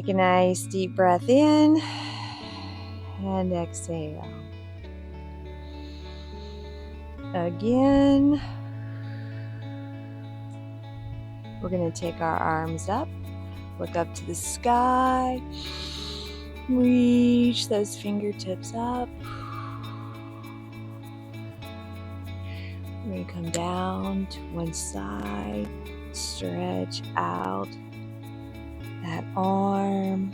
Take a nice deep breath in and exhale. Again, we're going to take our arms up, look up to the sky, reach those fingertips up. We're going to come down to one side, stretch out that arm.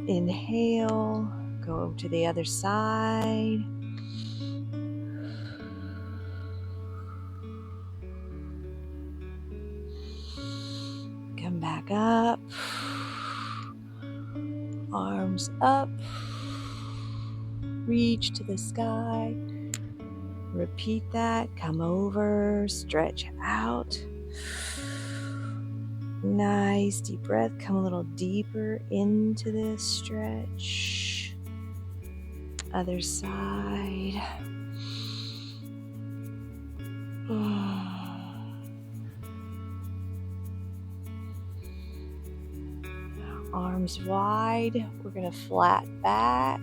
Inhale, go to the other side. Come back up. Arms up. Reach to the sky. Repeat that. Come over. Stretch out. Nice deep breath. Come a little deeper into this stretch. Other side. Arms wide. We're going to flat back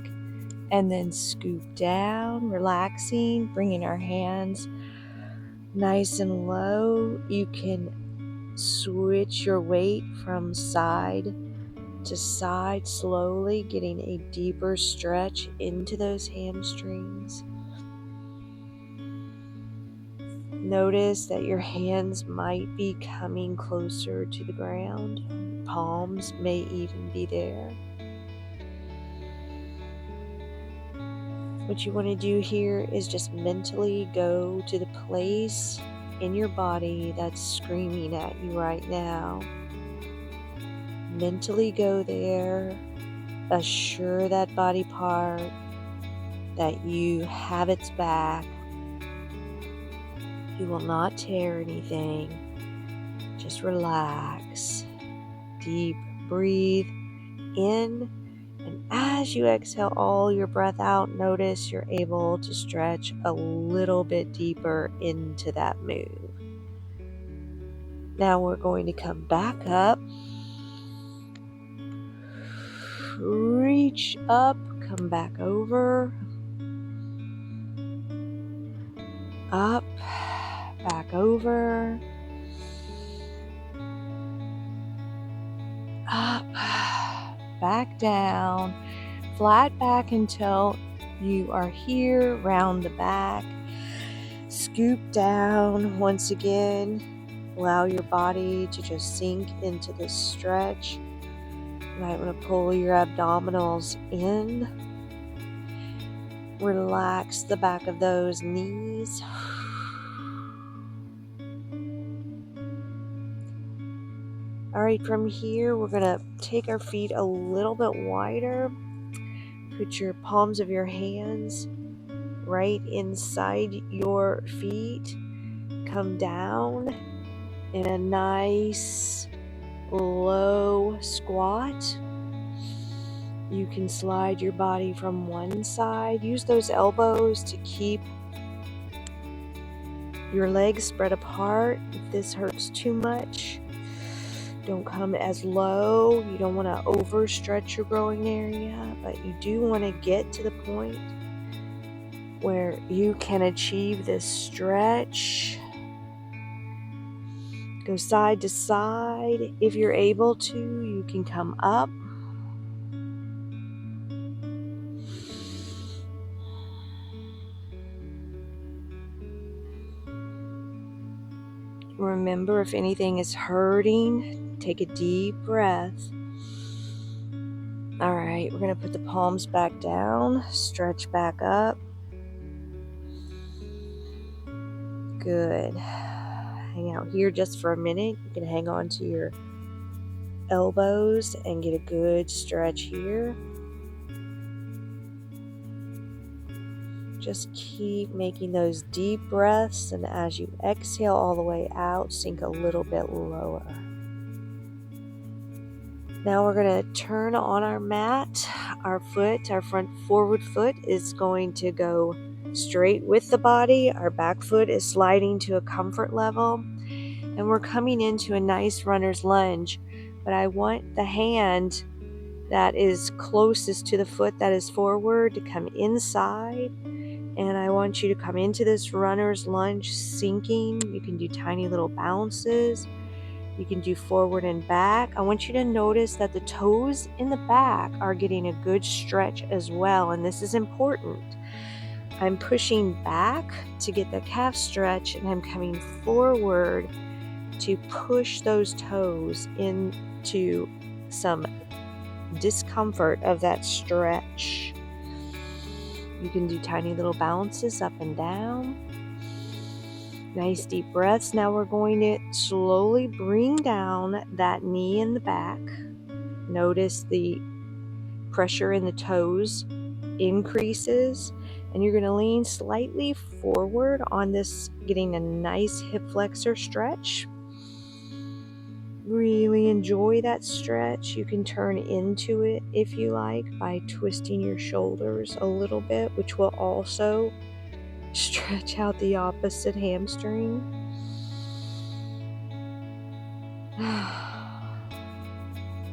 and then scoop down, relaxing, bringing our hands nice and low. You can switch your weight from side to side slowly, getting a deeper stretch into those hamstrings. Notice that your hands might be coming closer to the ground. Palms may even be there. What you want to do here is just mentally go to the place in your body that's screaming at you right now. Mentally go there. Assure that body part that you have its back. You will not tear anything. Just relax. Deep breathe in. And as you exhale all your breath out, notice you're able to stretch a little bit deeper into that move. Now we're going to come back up. Reach up, come back over. Up, back over. Up, back down. Flat back until you are here, round the back. Scoop down once again. Allow your body to just sink into this stretch. You might want to pull your abdominals in. Relax the back of those knees. All right, from here, we're going to take our feet a little bit wider. Put your palms of your hands right inside your feet. Come down in a nice low squat. You can slide your body from one side. Use those elbows to keep your legs spread apart. If this hurts too much, don't come as low. You don't want to overstretch your growing area, but you do want to get to the point where you can achieve this stretch. Go side to side. If you're able to, you can come up. Remember, if anything is hurting, take a deep breath. All right, we're going to put the palms back down, stretch back up. Good. Hang out here just for a minute. You can hang on to your elbows and get a good stretch here. Just keep making those deep breaths, and as you exhale all the way out, sink a little bit lower. Now we're going to turn on our mat. Our front forward foot is going to go straight with the body. Our back foot is sliding to a comfort level. And And we're coming into a nice runner's lunge, but I want the hand that is closest to the foot that is forward to come inside, and I want you to come into this runner's lunge sinking. You can do tiny little bounces. You can do forward and back. I want you to notice that the toes in the back are getting a good stretch as well, and this is important. I'm pushing back to get the calf stretch, and I'm coming forward to push those toes into some discomfort of that stretch. You can do tiny little bounces up and down. Nice deep breaths. Now we're going to slowly bring down that knee in the back. Notice the pressure in the toes increases, and you're going to lean slightly forward on this, getting a nice hip flexor stretch. Really enjoy that stretch. You can turn into it if you like by twisting your shoulders a little bit, which will also stretch out the opposite hamstring.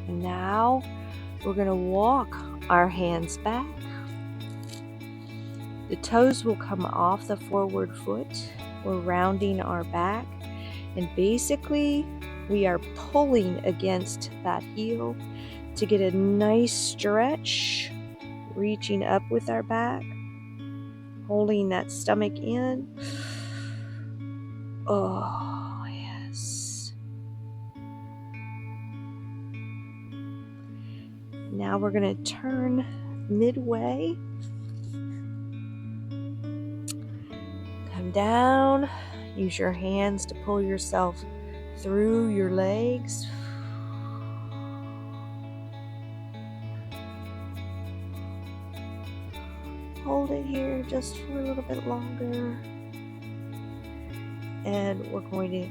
And now we're going to walk our hands back. The toes will come off the forward foot. We're rounding our back, and basically we are pulling against that heel to get a nice stretch, reaching up with our back, holding that stomach in. Oh, yes. Now we're going to turn midway. Come down. Use your hands to pull yourself through your legs. Hold it here just for a little bit longer. And we're going to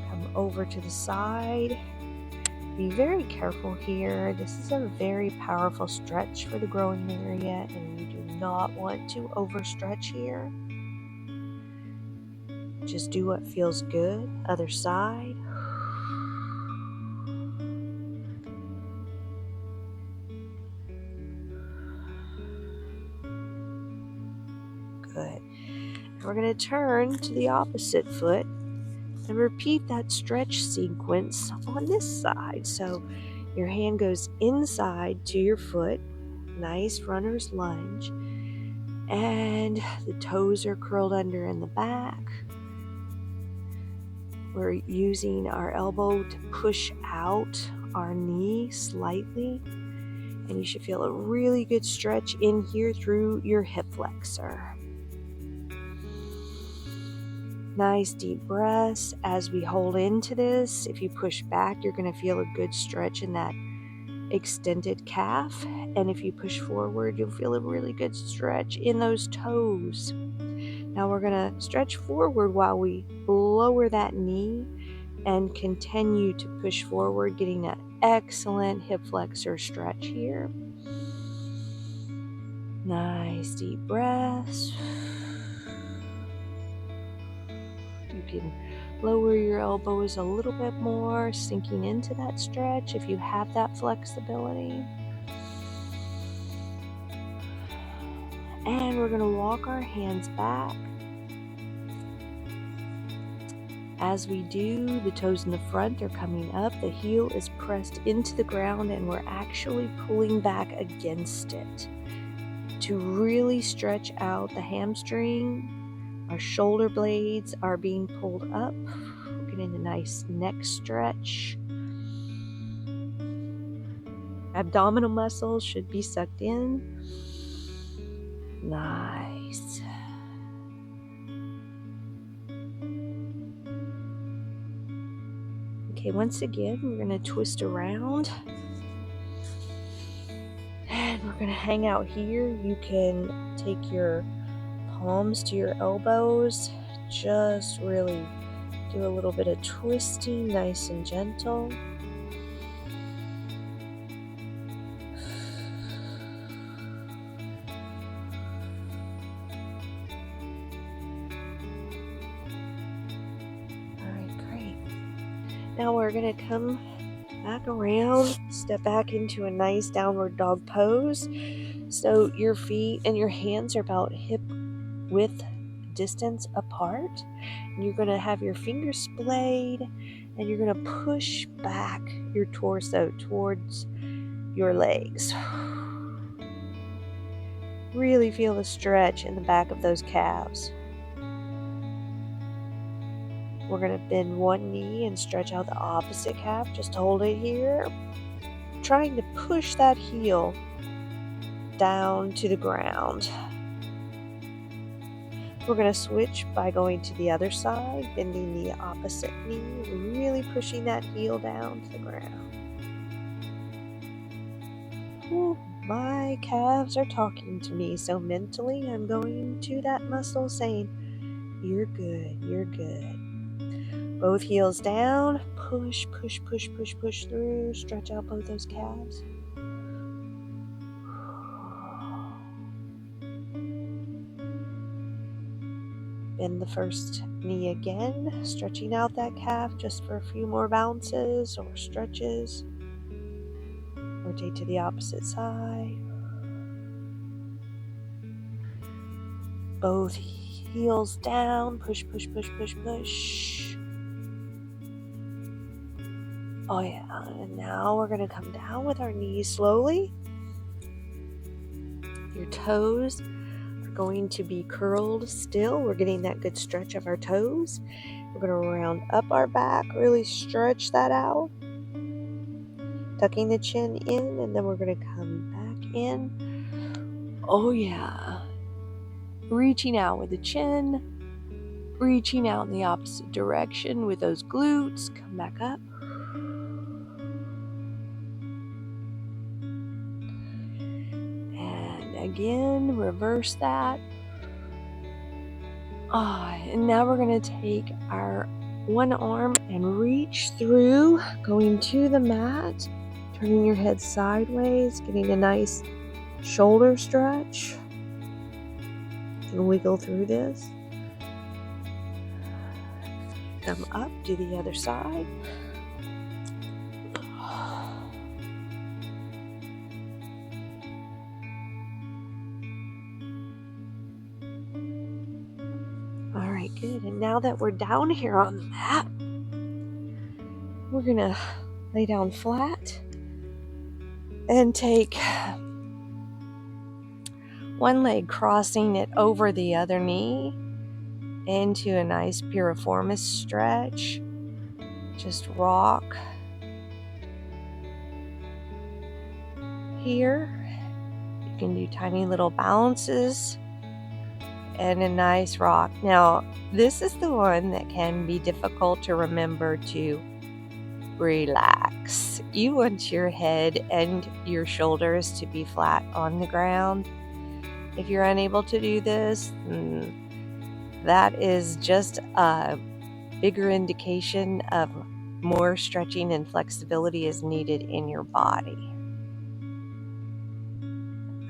come over to the side. Be very careful here. This is a very powerful stretch for the growing area, and you do not want to overstretch here. Just do what feels good. Other side. Good. We're going to turn to the opposite foot and repeat that stretch sequence on this side. So your hand goes inside to your foot, nice runner's lunge, and the toes are curled under in the back. We're using our elbow to push out our knee slightly, and you should feel a really good stretch in here through your hip flexor. Nice deep breaths as we hold into this. If you push back, you're going to feel a good stretch in that extended calf. And if you push forward, you'll feel a really good stretch in those toes. Now we're going to stretch forward while we lower that knee and continue to push forward, getting an excellent hip flexor stretch here. Nice deep breaths. You can lower your elbows a little bit more, sinking into that stretch if you have that flexibility. And we're going to walk our hands back. As we do, the toes in the front are coming up, the heel is pressed into the ground, and we're actually pulling back against it to really stretch out the hamstring. Our shoulder blades are being pulled up. We're getting a nice neck stretch. Abdominal muscles should be sucked in. Nice. Okay, once again, we're going to twist around. And we're going to hang out here. You can take your palms to your elbows. Just really do a little bit of twisting, nice and gentle. Now we're going to come back around, step back into a nice downward dog pose. So your feet and your hands are about hip width distance apart. And you're going to have your fingers splayed, and you're going to push back your torso towards your legs. Really feel the stretch in the back of those calves. We're going to bend one knee and stretch out the opposite calf. Just hold it here. Trying to push that heel down to the ground. We're going to switch by going to the other side, bending the opposite knee, really pushing that heel down to the ground. Ooh, my calves are talking to me, so mentally I'm going to that muscle saying, "You're good, you're good." Both heels down, push, push, push, push, push through, stretch out both those calves. Bend the first knee again, stretching out that calf just for a few more bounces or stretches. Rotate to the opposite side. Both heels down, push, push, push, push, push. Oh yeah, and now we're going to come down with our knees slowly. Your toes are going to be curled still. We're getting that good stretch of our toes. We're going to round up our back, really stretch that out. Tucking the chin in, and then we're going to come back in. Oh yeah. Reaching out with the chin. Reaching out in the opposite direction with those glutes. Come back up. Again, reverse that. And now we're going to take our one arm and reach through, going to the mat, turning your head sideways, getting a nice shoulder stretch. And wiggle through this. Come up to the other side. All right, good. And now that we're down here on the mat, we're going to lay down flat and take one leg, crossing it over the other knee into a nice piriformis stretch. Just rock here. You can do tiny little bounces and a nice rock. Now, this is the one that can be difficult to remember to relax. You want your head and your shoulders to be flat on the ground. If you're unable to do this, that is just a bigger indication of more stretching and flexibility is needed in your body.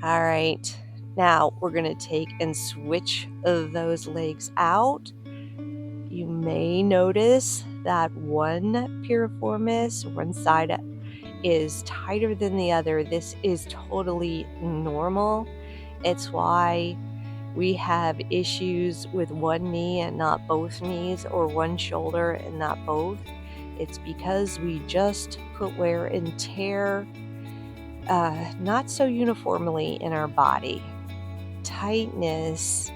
All right, now we're going to take and switch those legs out. You may notice that one piriformis, one side is tighter than the other. This is totally normal. It's why we have issues with one knee and not both knees, or one shoulder and not both. It's because we just put wear and tear not so uniformly in our body. Tightness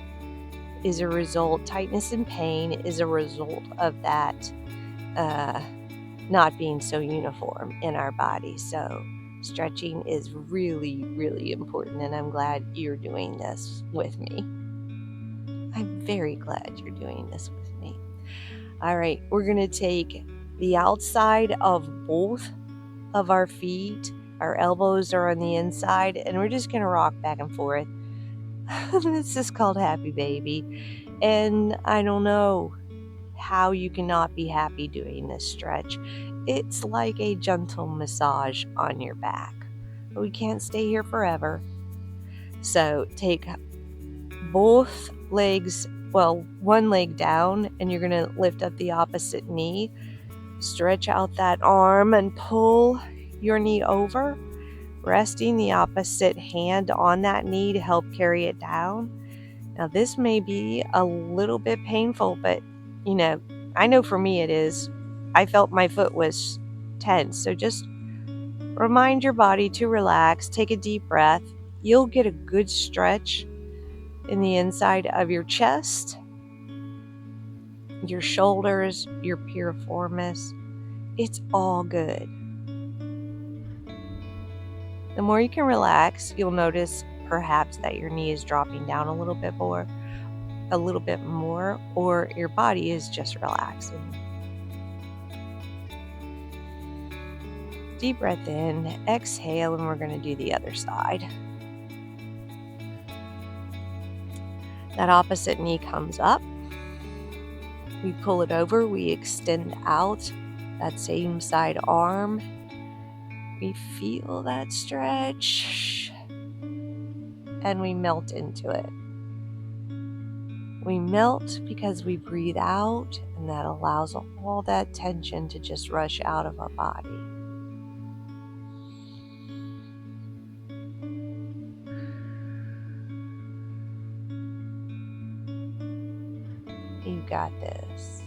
and pain is a result of that not being so uniform in our body. So stretching is really, really important, and I'm glad you're doing this with me. I'm very glad you're doing this with me. All right, we're going to take the outside of both of our feet. Our elbows are on the inside, and we're just going to rock back and forth. This is called Happy Baby, and I don't know how you cannot be happy doing this stretch. It's like a gentle massage on your back. But we can't stay here forever. So take both legs, one leg down, and you're going to lift up the opposite knee. Stretch out that arm and pull your knee over, resting the opposite hand on that knee to help carry it down. Now, this may be a little bit painful, but I know for me it is. I felt my foot was tense. So just remind your body to relax, take a deep breath. You'll get a good stretch in the inside of your chest, your shoulders, your piriformis. It's all good. The more you can relax, you'll notice perhaps that your knee is dropping down a little bit more, or your body is just relaxing. Deep breath in, exhale, and we're going to do the other side. That opposite knee comes up. We pull it over, we extend out that same side arm. We feel that stretch, and we melt into it. We melt because we breathe out, and that allows all that tension to just rush out of our body. You got this.